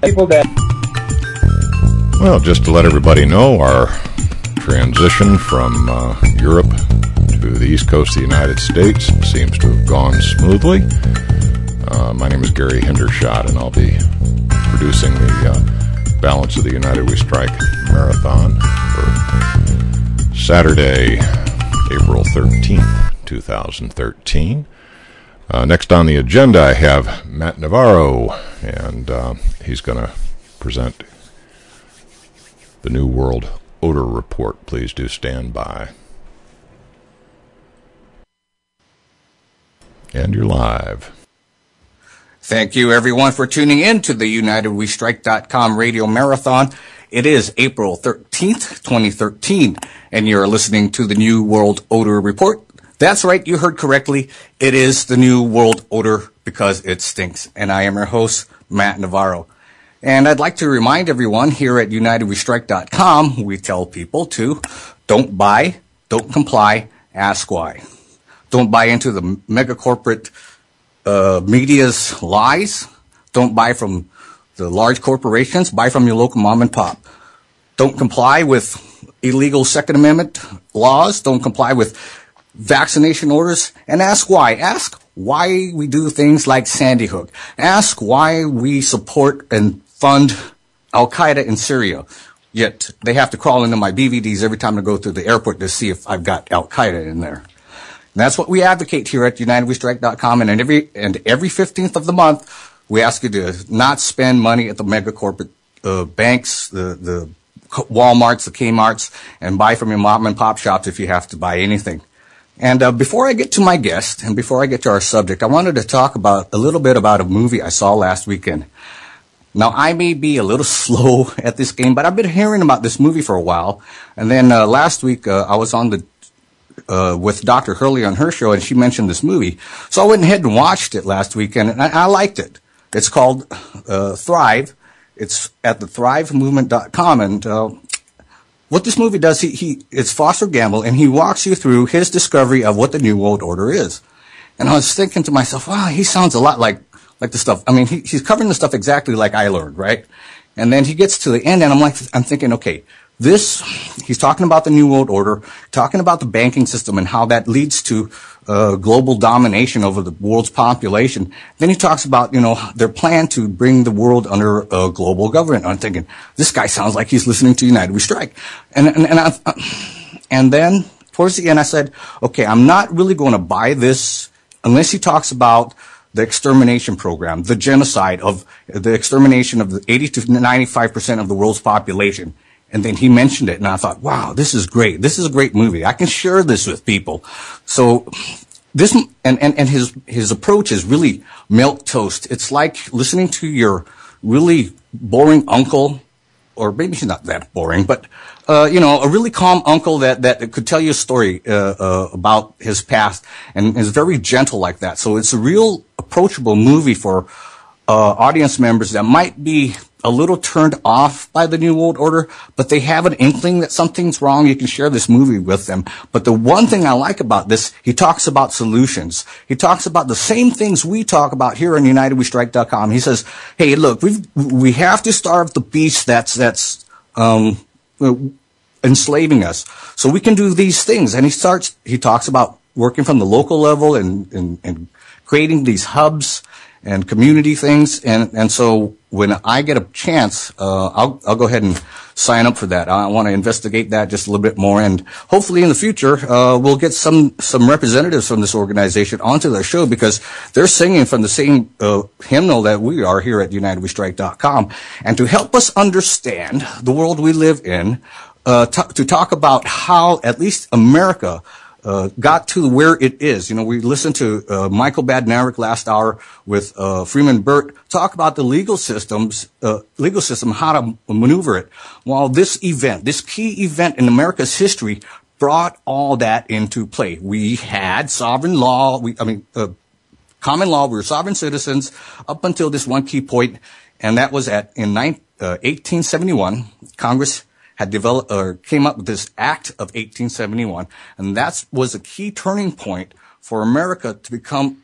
people that... Well, just to let everybody know, our transition from Europe to the East Coast of the United States seems to have gone smoothly. My name is Gary Hendershot, and I'll be producing the balance of the United We Strike Marathon for Saturday, April 13th, 2013. Next on the agenda, I have Matt Navarro, and he's going to present the new World Odor Report. Please do stand by. And you're live. Thank you, everyone, for tuning in to the UnitedWeStrike.com radio marathon. It is April 13th, 2013, and you're listening to the new World Odor Report. That's right, you heard correctly. It is the new World Odor because it stinks. And I am your host, Matt Navarro. And I'd like to remind everyone here at UnitedWeStrike.com, we tell people to don't buy, don't comply, ask why. Don't buy into the mega corporate media's lies. Don't buy from the large corporations. Buy from your local mom and pop. Don't comply with illegal Second Amendment laws. Don't comply with vaccination orders. And ask why. Ask why we do things like Sandy Hook. Ask why we support and fund Al-Qaeda in Syria. Yet they have to crawl into my BVDs every time I go through the airport to see if I've got Al-Qaeda in there. And that's what we advocate here at UnitedWeStrike.com. And every 15th of the month, we ask you to not spend money at the mega corporate banks, the Walmarts, the Kmarts, and buy from your mom and pop shops if you have to buy anything. And before I get to my guest and before I get to our subject, I wanted to talk about a little bit about a movie I saw last weekend. Now, I may be a little slow at this game, but I've been hearing about this movie for a while. And then last week, I was on with Dr. Hurley on her show, and she mentioned this movie. So I went ahead and watched it last weekend, and I liked it. It's called Thrive. It's at the thrivemovement.com, and what this movie does, it's Foster Gamble, and he walks you through his discovery of what the New World Order is. And I was thinking to myself, wow, he sounds a lot like the stuff. I mean, he's covering the stuff exactly like I learned, right? And then he gets to the end, and I'm thinking, okay, he's talking about the New World Order, talking about the banking system and how that leads to global domination over the world's population. Then he talks about, their plan to bring the world under a global government. I'm thinking, this guy sounds like he's listening to United We Strike. And then towards the end I said, okay, I'm not really going to buy this unless he talks about the extermination program, the genocide of the extermination of the 80 to 95% of the world's population. And then he mentioned it, and I thought, wow, this is great. This is a great movie. I can share this with people. So this, and his approach is really milquetoast. It's like listening to your really boring uncle, or maybe he's not that boring, but, a really calm uncle that could tell you a story, about his past, and is very gentle like that. So it's a real approachable movie for, audience members that might be a little turned off by the New World Order, but they have an inkling that something's wrong. You can share this movie with them. But the one thing I like about this, he talks about solutions. He talks about the same things we talk about here on UnitedWeStrike.com. He says, hey, look, we have to starve the beast that's enslaving us. So we can do these things. And he talks about working from the local level and creating these hubs and community things, and so when I get a chance, I'll go ahead and sign up for that. I want to investigate that just a little bit more, and hopefully in the future we'll get some representatives from this organization onto their show, because they're singing from the same hymnal that we are here at UnitedWeStrike.com, and to help us understand the world we live in, to talk about how at least America got to where it is. We listened to Michael Badnarik last hour with Freeman Burt talk about the legal system, how to maneuver it. Well, this key event in America's history brought all that into play. We had sovereign law, common law, we were sovereign citizens up until this one key point, and that was in 1871, Congress had developed or came up with this Act of 1871, and that was a key turning point for America to become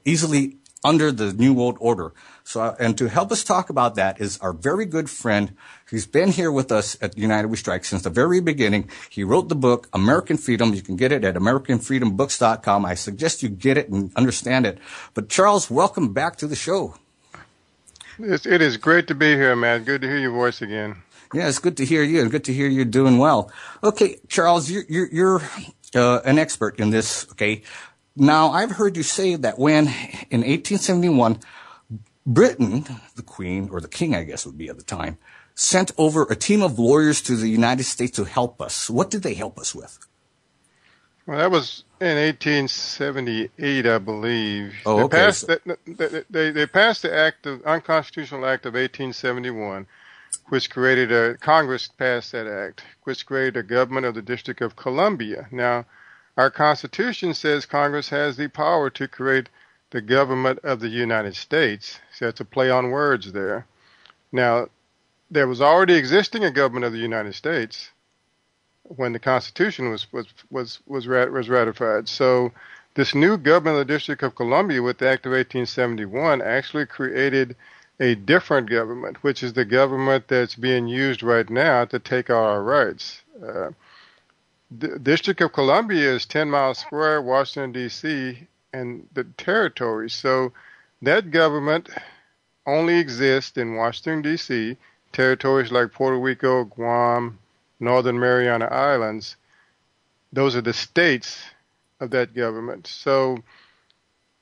easily under the New World Order. So, and to help us talk about that is our very good friend. He's been here with us at United We Strike since the very beginning. He wrote the book, American Freedom. You can get it at AmericanFreedomBooks.com. I suggest you get it and understand it. But Charles, welcome back to the show. It is great to be here, Matt. Good to hear your voice again. Yeah, it's good to hear you and good to hear you're doing well. Okay, Charles, you're an expert in this, okay? Now, I've heard you say that when, in 1871, Britain, the Queen, or the King, I guess would be at the time, sent over a team of lawyers to the United States to help us. What did they help us with? Well, that was in 1878, I believe. Oh, okay. They passed the Unconstitutional Act of 1871, which created Congress passed that act, which created a government of the District of Columbia. Now, our Constitution says Congress has the power to create the government of the United States. So that's a play on words there. Now, there was already existing a government of the United States when the Constitution was ratified. So this new government of the District of Columbia with the Act of 1871 actually created a different government, which is the government that's being used right now to take all our rights. The District of Columbia is 10 miles square, Washington, D.C., and the territories. So that government only exists in Washington, D.C., territories like Puerto Rico, Guam, Northern Mariana Islands. Those are the states of that government. So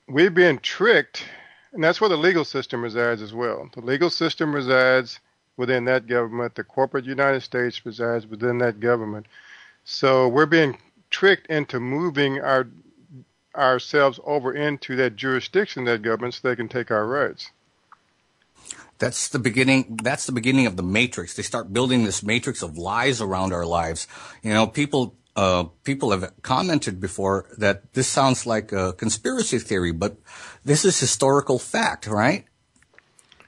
we're being tricked, and that's where the legal system resides as well. The legal system resides within that government. The corporate United States resides within that government. So we're being tricked into moving ourselves over into that jurisdiction, that government, so they can take our rights. That's the beginning. That's the beginning of the matrix. They start building this matrix of lies around our lives. You know, people have commented before that this sounds like a conspiracy theory, but this is historical fact, right?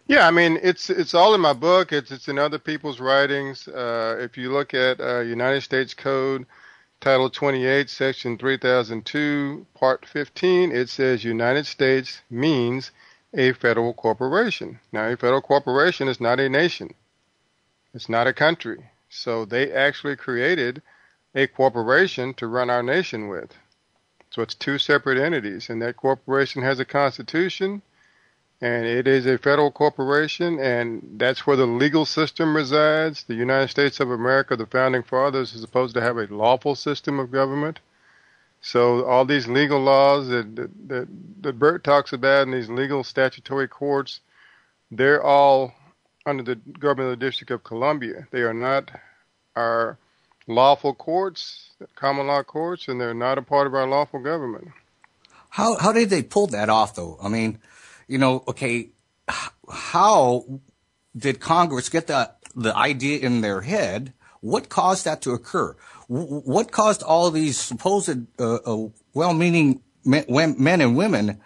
Yeah, I mean, it's all in my book. It's in other people's writings. If you look at United States Code, Title 28, Section 3002, Part 15, it says United States means a federal corporation. Now, a federal corporation is not a nation. It's not a country. So they actually created a corporation to run our nation with. So it's two separate entities, and that corporation has a constitution, and it is a federal corporation, and that's where the legal system resides. The United States of America, the Founding Fathers, is supposed to have a lawful system of government. So all these legal laws that Bert talks about and these legal statutory courts, they're all under the government of the District of Columbia. They are not our lawful courts, common law courts, and they're not a part of our lawful government. How did they pull that off, though? I mean, you know, okay, how did Congress get the idea in their head? What caused that to occur? What caused all these supposed well-meaning men and women,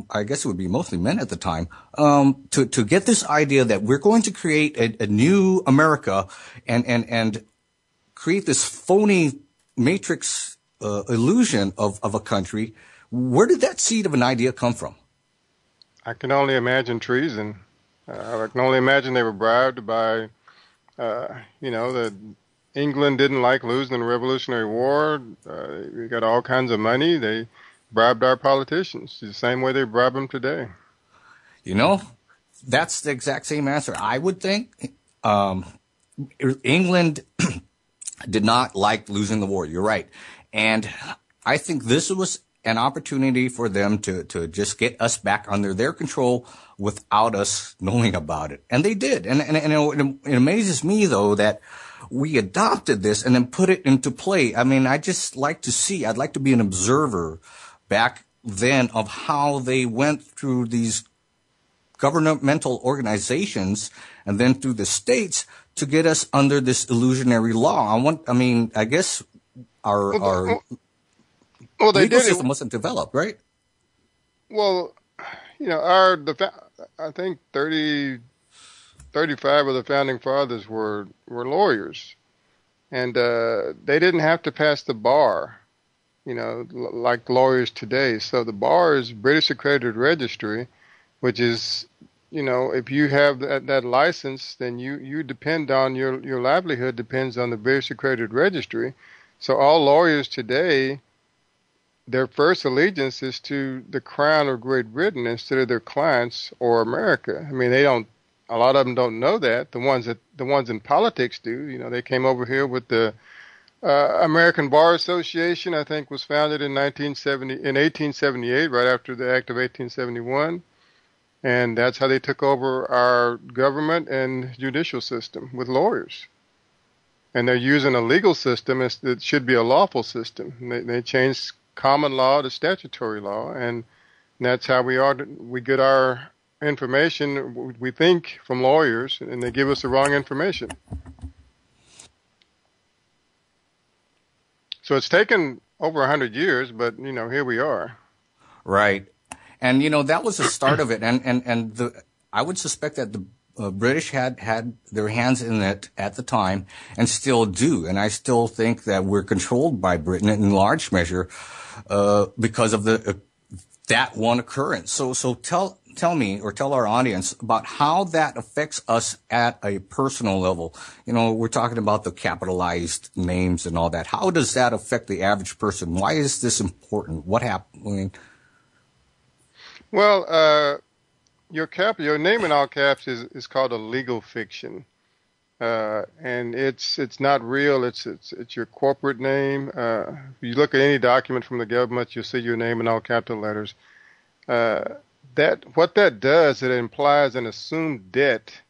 I guess it would be mostly men at the time, to get this idea that we're going to create a new America and create this phony matrix illusion of a country? Where did that seed of an idea come from? I can only imagine I can only imagine they were bribed by, England didn't like losing the Revolutionary War. We got all kinds of money. They bribed our politicians the same way they bribe them today. You know, that's the exact same answer. I would think England did not like losing the war. You're right. And I think this was an opportunity for them to just get us back under their control without us knowing about it. And they did. And it amazes me, though, that we adopted this and then put it into play. I mean, I'd like to be an observer back then of how they went through these governmental organizations and then through the states to get us under this illusionary law. I guess our legal system wasn't developed, right? Well, I think 35 of the Founding Fathers were lawyers, and they didn't have to pass the bar, like lawyers today. So the bar is British Accredited Registry, which is, if you have that license, then you depend on your livelihood depends on the British Accredited Registry. So all lawyers today, their first allegiance is to the Crown of Great Britain instead of their clients or America. I mean, a lot of them don't know that. The ones in politics do. They came over here with the American Bar Association, I think, was founded in 1878, right after the Act of 1871. And that's how they took over our government and judicial system, with lawyers. And they're using a legal system that should be a lawful system. They changed common law to statutory law, and that's how we get our information, we think, from lawyers, and they give us the wrong information. So it's taken over 100 years, but, here we are. Right. And, that was the start of it. And I would suspect that the British had their hands in it at the time and still do. And I still think that we're controlled by Britain in large measure because of that one occurrence. So tell me, or tell our audience, about how that affects us at a personal level. We're talking about the capitalized names and all that. How does that affect the average person? Why is this important? What happened? Well, your name in all caps is called a legal fiction, and it's not real. It's your corporate name. If you look at any document from the government, you'll see your name in all capital letters. What that does, it implies an assumed debt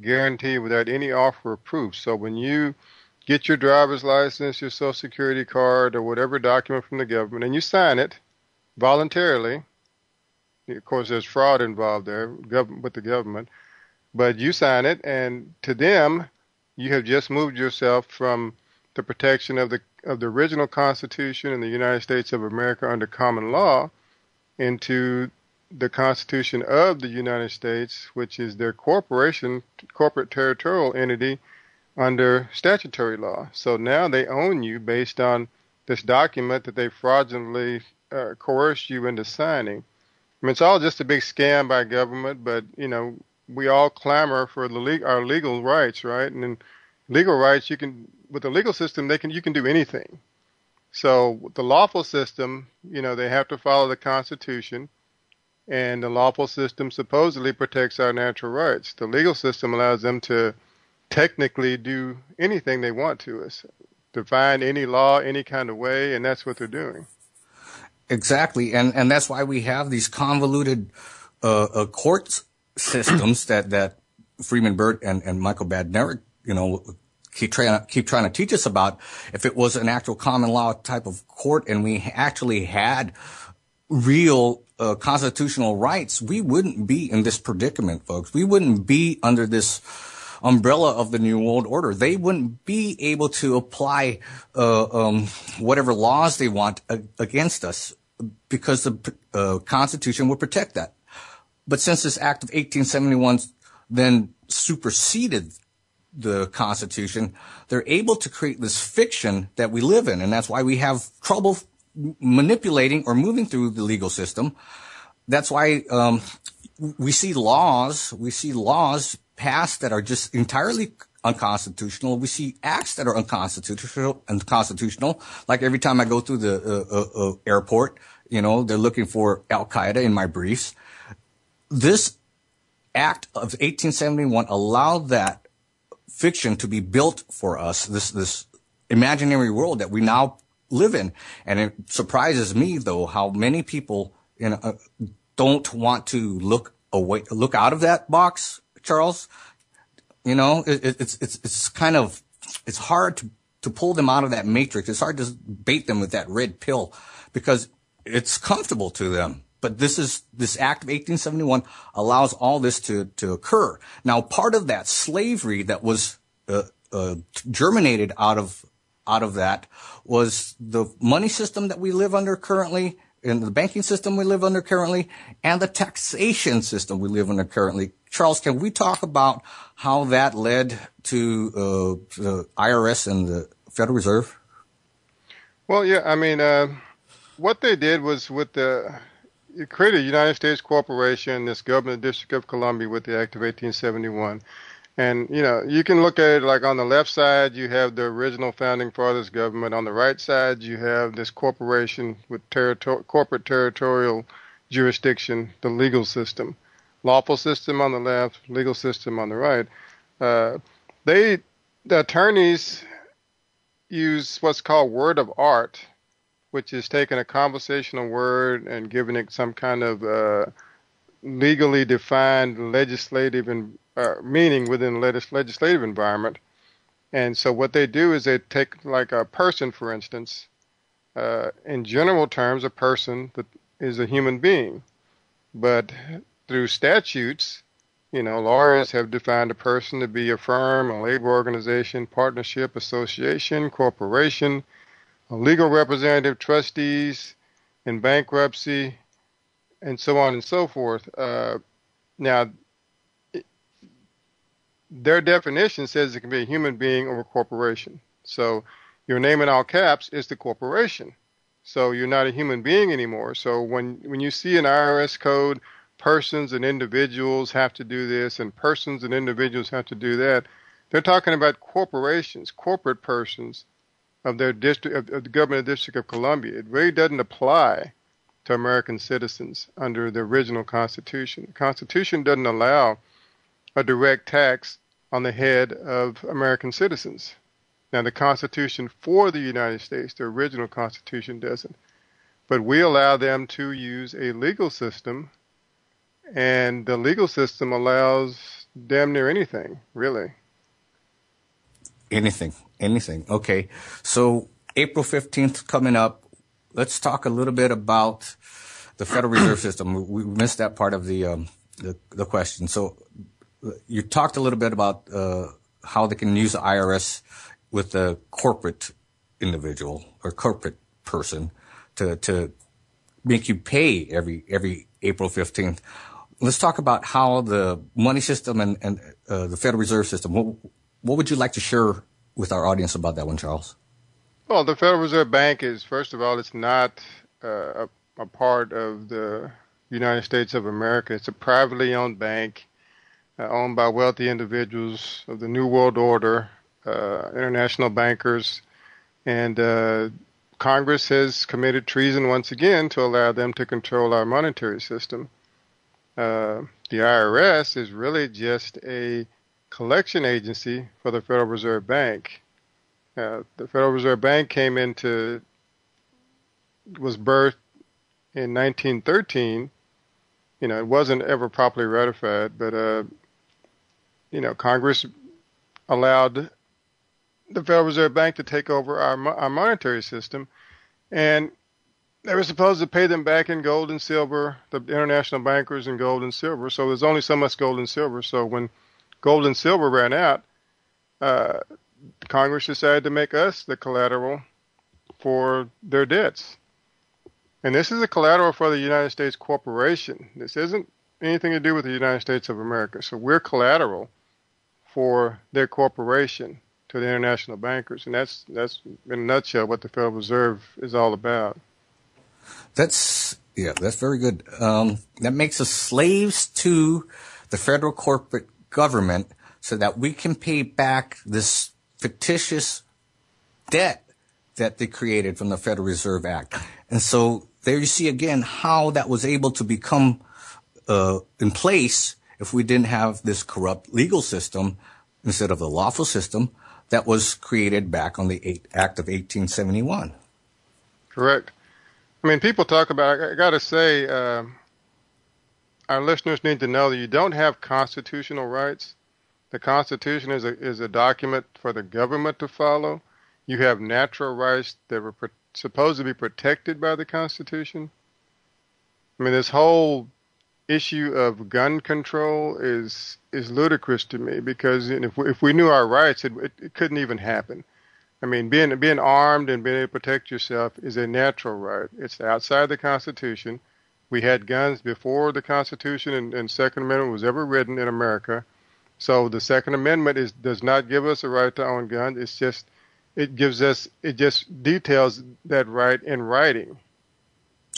guarantee without any offer of proof. So when you get your driver's license, your Social Security card, or whatever document from the government, and you sign it voluntarily. Of course, there's fraud involved there with the government, but you sign it, and to them, you have just moved yourself from the protection of the original Constitution in the United States of America under common law into the Constitution of the United States, which is their corporate territorial entity under statutory law. So now they own you based on this document that they fraudulently coerced you into signing. I mean, it's all just a big scam by government, but, we all clamor for our legal rights, right? And in legal rights, with the legal system, you can do anything. So with the lawful system, they have to follow the Constitution, and the lawful system supposedly protects our natural rights. The legal system allows them to technically do anything they want to us, define any law any kind of way, and that's what they're doing. Exactly, and that's why we have these convoluted court systems that Freeman Burt and Michael Badnarik, keep trying to teach us about. If it was an actual common law type of court, and we actually had real constitutional rights, we wouldn't be in this predicament, folks. We wouldn't be under this umbrella of the New World Order. They wouldn't be able to apply whatever laws they want against us, because the Constitution would protect that. But since this Act of 1871 then superseded the Constitution, they're able to create this fiction that we live in, and that's why we have trouble manipulating or moving through the legal system. That's why we see laws passed that are just entirely unconstitutional. We see acts that are unconstitutional. Like every time I go through the airport, they're looking for Al Qaeda in my briefs. This Act of 1871 allowed that fiction to be built for us, this imaginary world that we now live in. And it surprises me, though, how many people don't want to look out of that box, Charles. It's hard to pull them out of that matrix. It's hard to bait them with that red pill because it's comfortable to them. But this Act of 1871 allows all this to occur. Now, part of that slavery that was germinated out of that was the money system that we live under currently, and the banking system we live under currently, and the taxation system we live under currently. Charles, can we talk about how that led to the IRS and the Federal Reserve? Well, yeah. I mean, what they did was with the it created a United States corporation, this government of the District of Columbia with the Act of 1871. And, you can look at it like on the left side, you have the original founding fathers government. On the right side, you have this corporation with corporate territorial jurisdiction, the legal system. Lawful system on the left, legal system on the right. The attorneys use what's called word of art, which is taking a conversational word and giving it some kind of legally defined legislative meaning within the legislative environment. And so what they do is they take like a person, for instance, in general terms, a person that is a human being. But through statutes, lawyers have defined a person to be a firm, a labor organization, partnership, association, corporation, a legal representative, trustees, in bankruptcy, and so on and so forth. Now, their definition says it can be a human being or a corporation. So your name in all caps is the corporation. So you're not a human being anymore. So when you see an IRS code, persons and individuals have to do this, and persons and individuals have to do that, they're talking about corporations, corporate persons of their district, of the government of the District of Columbia. It really doesn't apply to American citizens under the original Constitution. The Constitution doesn't allow a direct tax on the head of American citizens. Now, the Constitution for the United States, the original Constitution, doesn't. But we allow them to use a legal system, and the legal system allows damn near anything, really. Anything. Okay. So April 15th coming up. Let's talk a little bit about the Federal Reserve System. We missed that part of the question. So you talked a little bit about how they can use the IRS with a corporate individual or corporate person to make you pay every April 15th. Let's talk about how the money system and the Federal Reserve System. What would you like to share with our audience about that one, Charles? Well, the Federal Reserve Bank is, first of all, it's not a part of the United States of America. It's a privately owned bank owned by wealthy individuals of the New World Order, international bankers, and Congress has committed treason once again to allow them to control our monetary system. The IRS is really just a collection agency for the Federal Reserve Bank. The Federal Reserve Bank was birthed in 1913. It wasn't ever properly ratified, but Congress allowed the Federal Reserve Bank to take over our monetary system, and they were supposed to pay them back in gold and silver, the international bankers in gold and silver. So there's only so much gold and silver. So when gold and silver ran out, Congress decided to make us the collateral for their debts. And this is a collateral for the United States corporation. This isn't anything to do with the United States of America. So we're collateral for their corporation to the international bankers. And that's in a nutshell what the Federal Reserve is all about. That's very good. That makes us slaves to the federal corporate government so that we can pay back this fictitious debt that they created from the Federal Reserve Act. And so there you see again how that was able to become in place if we didn't have this corrupt legal system instead of the lawful system that was created back on the Act of 1871. Correct. I mean, people talk about, I got to say, our listeners need to know that you don't have constitutional rights. The Constitution is a document for the government to follow. You have natural rights that were supposed to be protected by the Constitution. I mean, this whole issue of gun control is ludicrous to me, because if we knew our rights, it couldn't even happen. I mean, being armed and being able to protect yourself is a natural right. It's outside the Constitution. We had guns before the Constitution and Second Amendment was ever written in America. So the Second Amendment does not give us a right to own guns. It just details that right in writing.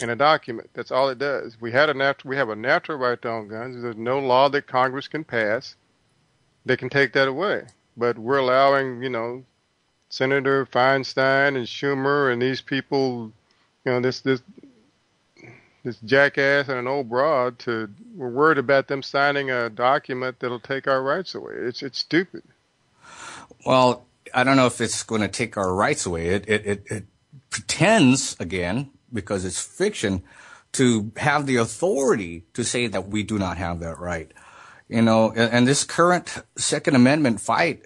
in a document. That's all it does. We have a natural right to own guns. There's no law that Congress can pass that can take that away. But we're allowing, Senator Feinstein and Schumer and these people, this jackass and an old broad, we're worried about them signing a document that'll take our rights away. It's stupid. Well, I don't know if it's going to take our rights away. It pretends, again, because it's fiction, to have the authority to say that we do not have that right. And this current Second Amendment fight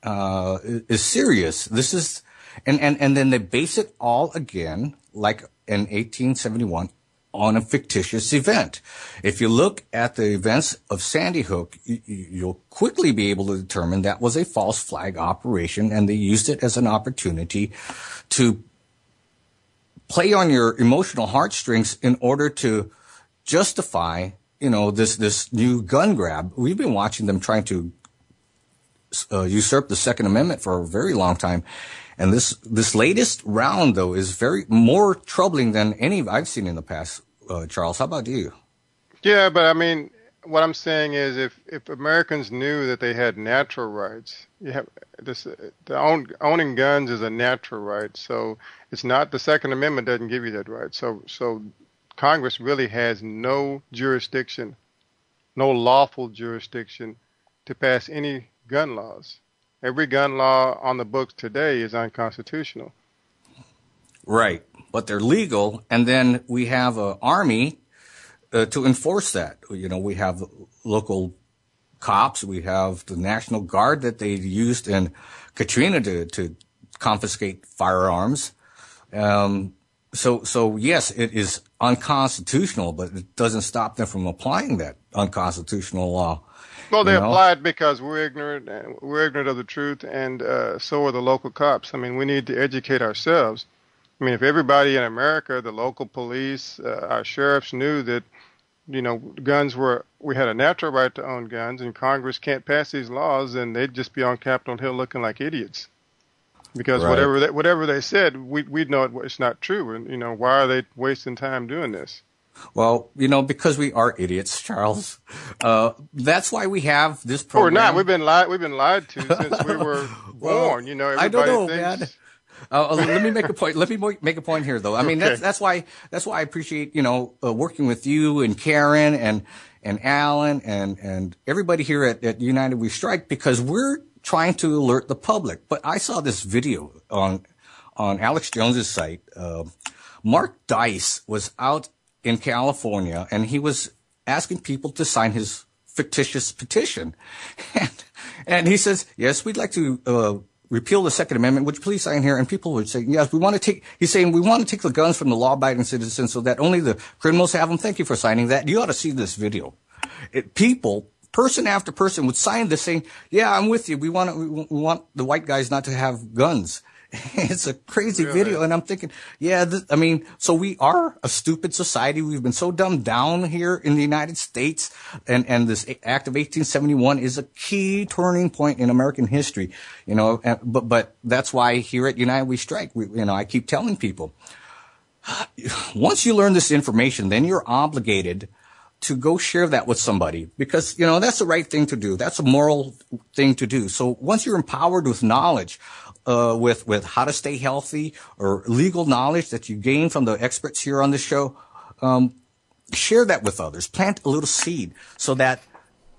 is serious. This is, and then they base it all again, like in 1871, on a fictitious event. If you look at the events of Sandy Hook, you'll quickly be able to determine that was a false flag operation, and they used it as an opportunity to play on your emotional heartstrings in order to justify, this new gun grab. We've been watching them trying to usurp the Second Amendment for a very long time. And this latest round, though, is more troubling than any I've seen in the past. Charles, how about you? Yeah, but I mean, what I'm saying is, if Americans knew that they had natural rights, owning guns is a natural right. So it's not, the Second Amendment doesn't give you that right. So Congress really has no jurisdiction, no lawful jurisdiction to pass any gun laws. Every gun law on the books today is unconstitutional. Right, but they're legal, and then we have an army to enforce that. We have local cops, we have the National Guard that they used in Katrina to confiscate firearms. So yes, it is unconstitutional, but it doesn't stop them from applying that unconstitutional law. Well, they applied because we're ignorant of the truth, and so are the local cops. I mean, we need to educate ourselves. I mean, if everybody in America, the local police, our sheriffs knew that, we had a natural right to own guns, and Congress can't pass these laws, then they'd just be on Capitol Hill looking like idiots. Because right. whatever they said, we'd know it's not true. And, why are they wasting time doing this? Well, because we are idiots, Charles. That's why we have this program. We're not. We've been lied to since we were born. Everybody I don't know, thinks... man. Let me make a point. Let me make a point here, though. I mean, okay. that's why I appreciate, working with you and Karen and Alan and everybody here at United We Strike, because we're trying to alert the public. But I saw this video on Alex Jones's site. Mark Dice was out in California, and he was asking people to sign his fictitious petition. And he says, yes, we'd like to repeal the Second Amendment. Would you please sign here? And people would say, yes, we want to take the guns from the law-abiding citizens so that only the criminals have them. Thank you for signing that. You ought to see this video. Person after person would sign this saying, yeah, I'm with you. We want the white guys not to have guns. It's a crazy video, and I'm thinking, so we are a stupid society. We've been so dumbed down here in the United States, and this Act of 1871 is a key turning point in American history, but that's why here at United We Strike, I keep telling people, once you learn this information, then you're obligated to go share that with somebody, because, that's the right thing to do. That's a moral thing to do. So once you're empowered with knowledge, with how to stay healthy, or legal knowledge that you gain from the experts here on the show, share that with others. Plant a little seed so that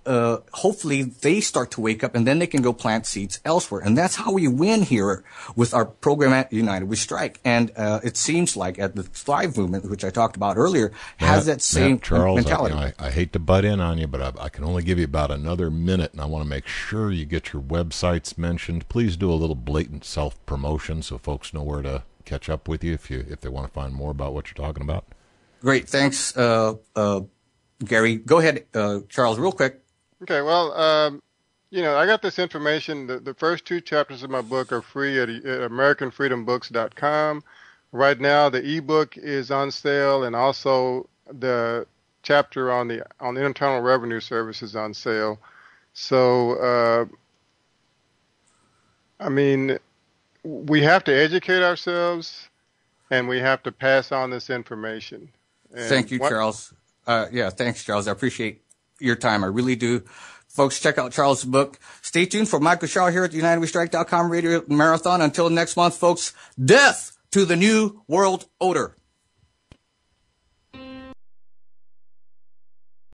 hopefully they start to wake up, and then they can go plant seeds elsewhere. And that's how we win here with our program at United We Strike. And it seems like at the Thrive movement, which I talked about earlier, has that same Charles, mentality. I hate to butt in on you, but I can only give you about another minute, and I want to make sure you get your websites mentioned. Please do a little blatant self-promotion so folks know where to catch up with you if they want to find more about what you're talking about. Great. Thanks, Gary. Go ahead, Charles, real quick. Okay, well, I got this information. The first two chapters of my book are free at AmericanFreedomBooks.com. Right now, the ebook is on sale, and also the chapter on the Internal Revenue Service is on sale. So, we have to educate ourselves. and we have to pass on this information. And thank you, Charles. Thanks, Charles. I appreciate your time. I really do. Folks, check out Charles' book. Stay tuned for Michael Shaw here at the UnitedWeStrike.com Radio Marathon. Until next month, folks, death to the New World Odor.